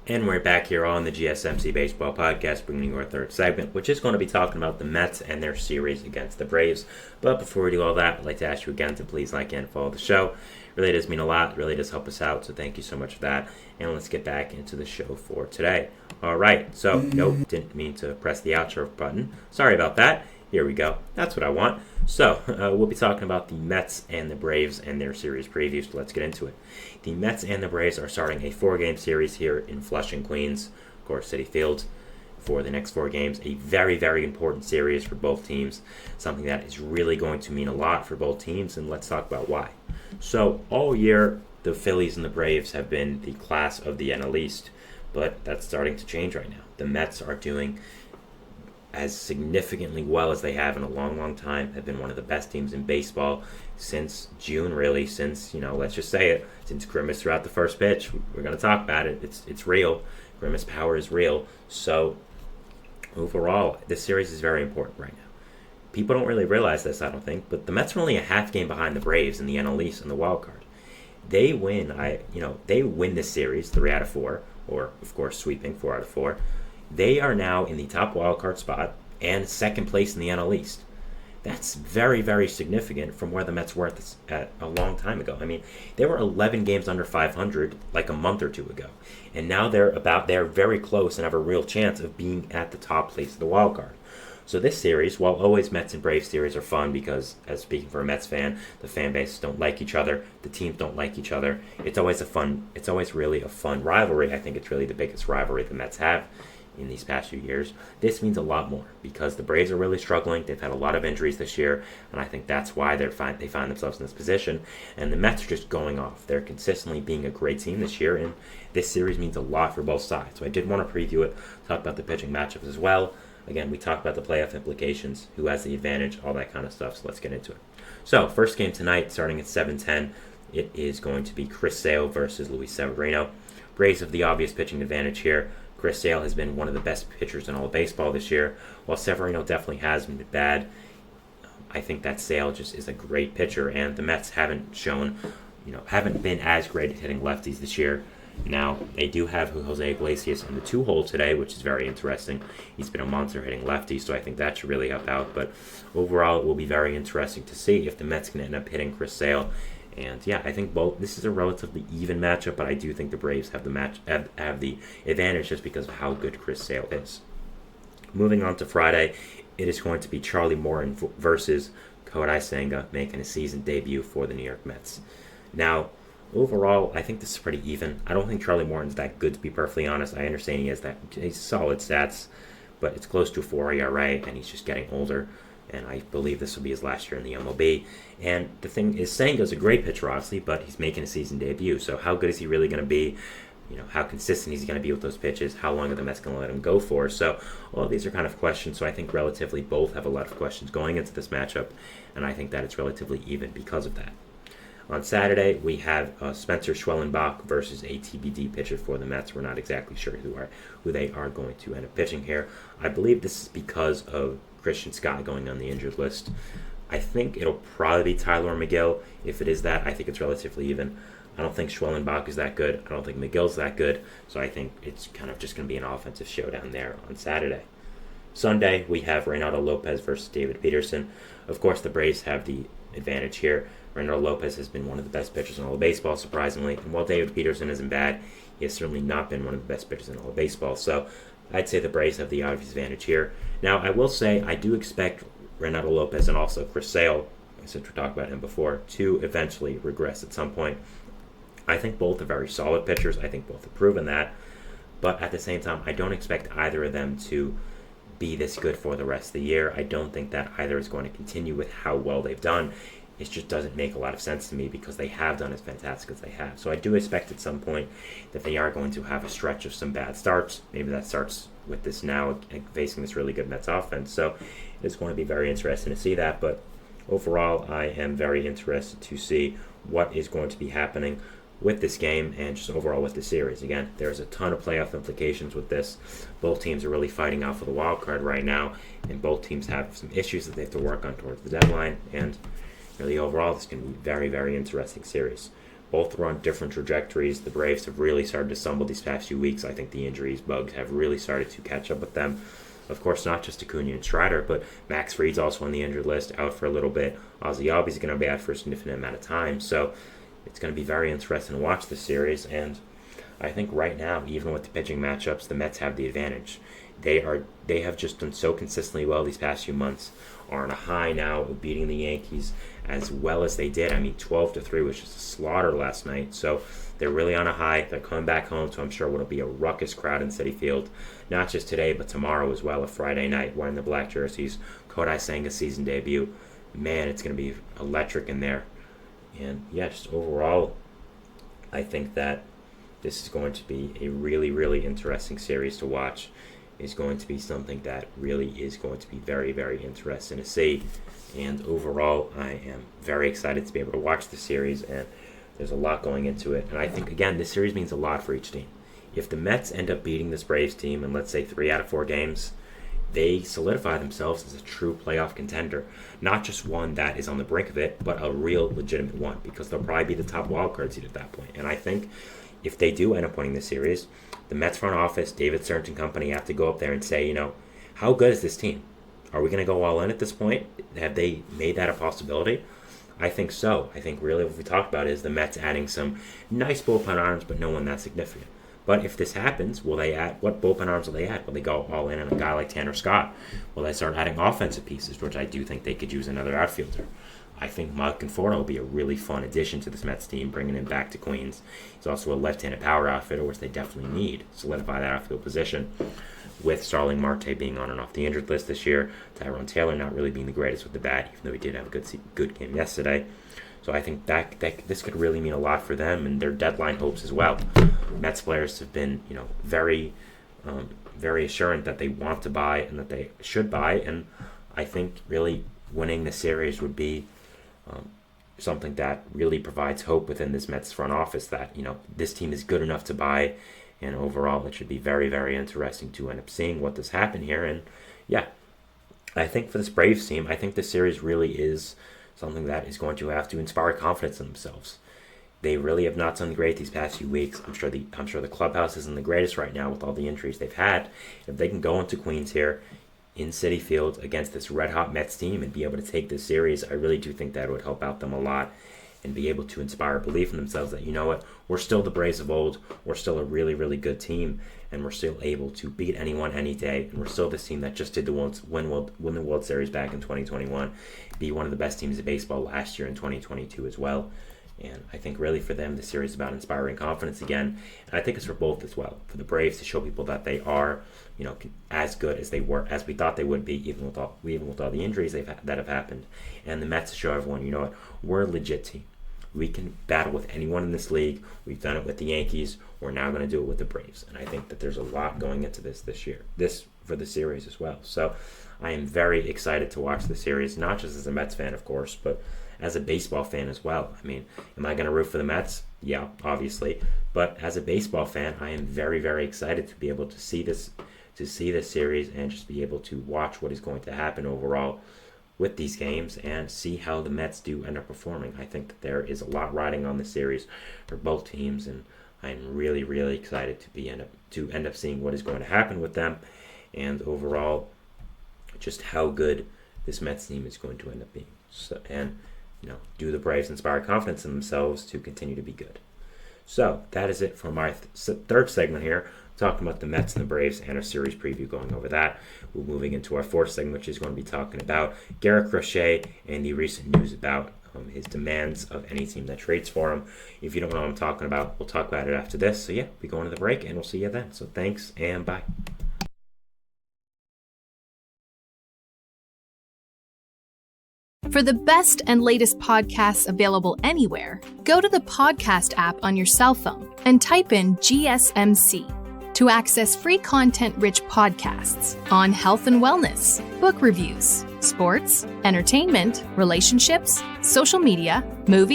And we're back here on the GSMC Baseball Podcast, bringing you our third segment, which is going to be talking about the Mets and their series against the Braves. But before we do all that, I'd like to ask you again to please like and follow the show. It really does mean a lot. It really does help us out, so thank you so much for that. And let's get back into the show for today. All right, so, nope, didn't mean to press the outro button. Sorry about that. Here we go. That's what I want. So, we'll be talking about the Mets and the Braves and their series previews, so let's get into it. The Mets and the Braves are starting a 4-game series here in Flushing, Queens, of course, Citi Field, for the next 4 games. A very, very important series for both teams, something that is really going to mean a lot for both teams, and let's talk about why. So, all year, the Phillies and the Braves have been the class of the NL East, but that's starting to change right now. The Mets are doing as significantly well as they have in a long, long time, have been one of the best teams in baseball since June, really, since, let's just say it, since Grimace threw out the first pitch. We're going to talk about it. It's real. Grimace power is real. So, overall, this series is very important right now. People don't really realize this, I don't think, but the Mets are only a half game behind the Braves in the NL East in the wild card. They win, they win this series 3 out of 4, or, of course, sweeping 4 out of 4. They are now in the top wildcard spot and second place in the NL East. That's very, very significant from where the Mets were at a long time ago. I mean, they were 11 games under 500 like a month or two ago. And now they're very close and have a real chance of being at the top place of the wild card. So this series, while always Mets and Braves series are fun because, as speaking for a Mets fan, the fan bases don't like each other, the teams don't like each other. It's always really a fun rivalry. I think it's really the biggest rivalry the Mets have in these past few years. This means a lot more because the Braves are really struggling. They've had a lot of injuries this year, and I think that's why they find themselves in this position. And the Mets are just going off. They're consistently being a great team this year, and this series means a lot for both sides. So I did want to preview it, talk about the pitching matchups as well. Again, we talked about the playoff implications, who has the advantage, all that kind of stuff, so let's get into it. So, first game tonight, starting at 7:10, it is going to be Chris Sale versus Luis Severino. Braves have the obvious pitching advantage here. Chris Sale has been one of the best pitchers in all of baseball this year, while Severino definitely has been bad. I think that Sale just is a great pitcher, and the Mets haven't been as great at hitting lefties this year. Now, they do have Jose Iglesias in the 2-hole today, which is very interesting. He's been a monster hitting lefties, so I think that should really help out. But overall, it will be very interesting to see if the Mets can end up hitting Chris Sale. And yeah, I think this is a relatively even matchup, but I do think the Braves have the advantage just because of how good Chris Sale is. Moving on to Friday, it is going to be Charlie Morton versus Kodai Senga making a season debut for the New York Mets. Now, overall, I think this is pretty even. I don't think Charlie Morton's that good, to be perfectly honest. I understand he's solid stats, but it's close to a 4 ERA, and he's just getting older. And I believe this will be his last year in the MLB. And the thing is, Senga's a great pitcher, obviously, but he's making a season debut. So how good is he really going to be? How consistent is he going to be with those pitches? How long are the Mets going to let him go for? So all of these are kind of questions. So I think relatively both have a lot of questions going into this matchup. And I think that it's relatively even because of that. On Saturday, we have Spencer Schwellenbach versus a TBD pitcher for the Mets. We're not exactly sure who they are going to end up pitching here. I believe this is because of Christian Scott going on the injured list. I think it'll probably be Tyler McGill. If it is that, I think it's relatively even. I don't think Schwellenbach is that good. I don't think McGill's that good. So I think it's kind of just going to be an offensive showdown there on Saturday. Sunday, we have Reynaldo Lopez versus David Peterson. Of course, the Braves have the advantage here. Reynaldo Lopez has been one of the best pitchers in all of baseball, surprisingly. And while David Peterson isn't bad, he has certainly not been one of the best pitchers in all of baseball. So I'd say the Braves have the obvious advantage here. Now, I will say I do expect Reynaldo Lopez and also Chris Sale, since we talked about him before, to eventually regress at some point. I think both are very solid pitchers. I think both have proven that. But at the same time, I don't expect either of them to be this good for the rest of the year. I don't think that either is going to continue with how well they've done. It just doesn't make a lot of sense to me because they have done as fantastic as they have. So I do expect at some point that they are going to have a stretch of some bad starts. Maybe that starts with this now facing this really good Mets offense. So it's going to be very interesting to see that. But overall, I am very interested to see what is going to be happening with this game and just overall with the series. Again, there's a ton of playoff implications with this. Both teams are really fighting out for the wild card right now, and both teams have some issues that they have to work on towards the deadline. And really overall, this is going to be a very, very interesting series. Both are on different trajectories. The Braves have really started to stumble these past few weeks. I think the injuries bugs have really started to catch up with them. Of course, not just Acuna and Strider, but Max Fried's also on the injured list, out for a little bit. Ozzie Albies going to be out for a significant amount of time. So it's going to be very interesting to watch this series. And I think right now, even with the pitching matchups, the Mets have the advantage. They have just done so consistently well these past few months. Are on a high now, beating the Yankees as well as they did. 12-3 was just a slaughter last night. So they're really on a high. They're coming back home, so I'm sure it'll be a ruckus crowd in Citi Field, not just today, but tomorrow as well, a Friday night, wearing the black jerseys. Kodai Senga's season debut. Man, it's going to be electric in there. And yeah, just overall, I think that this is going to be a really, really interesting series to watch. Is going to be something that really is going to be very, very interesting to see. And overall, I am very excited to be able to watch the series, and there's a lot going into it. And I think, again, this series means a lot for each team. If the Mets end up beating this Braves team in, let's say, 3 out of 4 games, they solidify themselves as a true playoff contender. Not just one that is on the brink of it, but a real legitimate one, because they'll probably be the top wildcard seed at that point. And I think if they do end up winning this series, the Mets front office, David Stearns and company, have to go up there and say, how good is this team? Are we going to go all in at this point? Have they made that a possibility? I think so. I think really what we talked about is the Mets adding some nice bullpen arms, but no one that significant. But if this happens, will they add, what bullpen arms will they add? Will they go all in on a guy like Tanner Scott? Will they start adding offensive pieces, which I do think they could use another outfielder? I think Mike Conforto will be a really fun addition to this Mets team, bringing him back to Queens. He's also a left-handed power outfielder, which they definitely need to solidify that outfield position. With Starling Marte being on and off the injured list this year, Tyrone Taylor not really being the greatest with the bat, even though he did have a good game yesterday. So I think that this could really mean a lot for them and their deadline hopes as well. Mets players have been, very assurant that they want to buy and that they should buy, and I think really winning the series would be something that really provides hope within this Mets front office that, this team is good enough to buy, and overall it should be very, very interesting to end up seeing what does happen here. And yeah, I think for this Braves team, I think this series really is something that is going to have to inspire confidence in themselves. They really have not done great these past few weeks. I'm sure the clubhouse isn't the greatest right now with all the injuries they've had. If they can go into Queens here in Citi Field against this red-hot Mets team and be able to take this series, I really do think that would help out them a lot and be able to inspire belief in themselves that, we're still the Braves of old, we're still a really, really good team, and we're still able to beat anyone any day, and we're still this team that just did win the World Series back in 2021, be one of the best teams in baseball last year in 2022 as well. And I think really for them, the series is about inspiring confidence again. And I think it's for both as well. For the Braves to show people that they are, as good as they were, as we thought they would be, even with all the injuries that have happened. And the Mets to show everyone, we're a legit team. We can battle with anyone in this league. We've done it with the Yankees. We're now going to do it with the Braves. And I think that there's a lot going into this year, this for the series as well. So I am very excited to watch the series, not just as a Mets fan, of course, but as a baseball fan as well. Am I going to root for the Mets? Yeah, obviously. But as a baseball fan, I am very, very excited to be able to see this series and just be able to watch what is going to happen overall with these games and see how the Mets do end up performing. I think that there is a lot riding on the series for both teams, and I'm really, really excited to end up seeing what is going to happen with them, and overall, just how good this Mets team is going to end up being. So, and do the Braves inspire confidence in themselves to continue to be good? So that is it for my third segment here, talking about the Mets and the Braves and our series preview, going over that. We're moving into our fourth segment, which is going to be talking about Garrett Crochet and the recent news about his demands of any team that trades for him. If you don't know what I'm talking about, we'll talk about it after this. So yeah, we go into the break and we'll see you then. So thanks and bye. For the best and latest podcasts available anywhere, go to the podcast app on your cell phone and type in GSMC to access free content-rich podcasts on health and wellness, book reviews, sports, entertainment, relationships, social media, movies,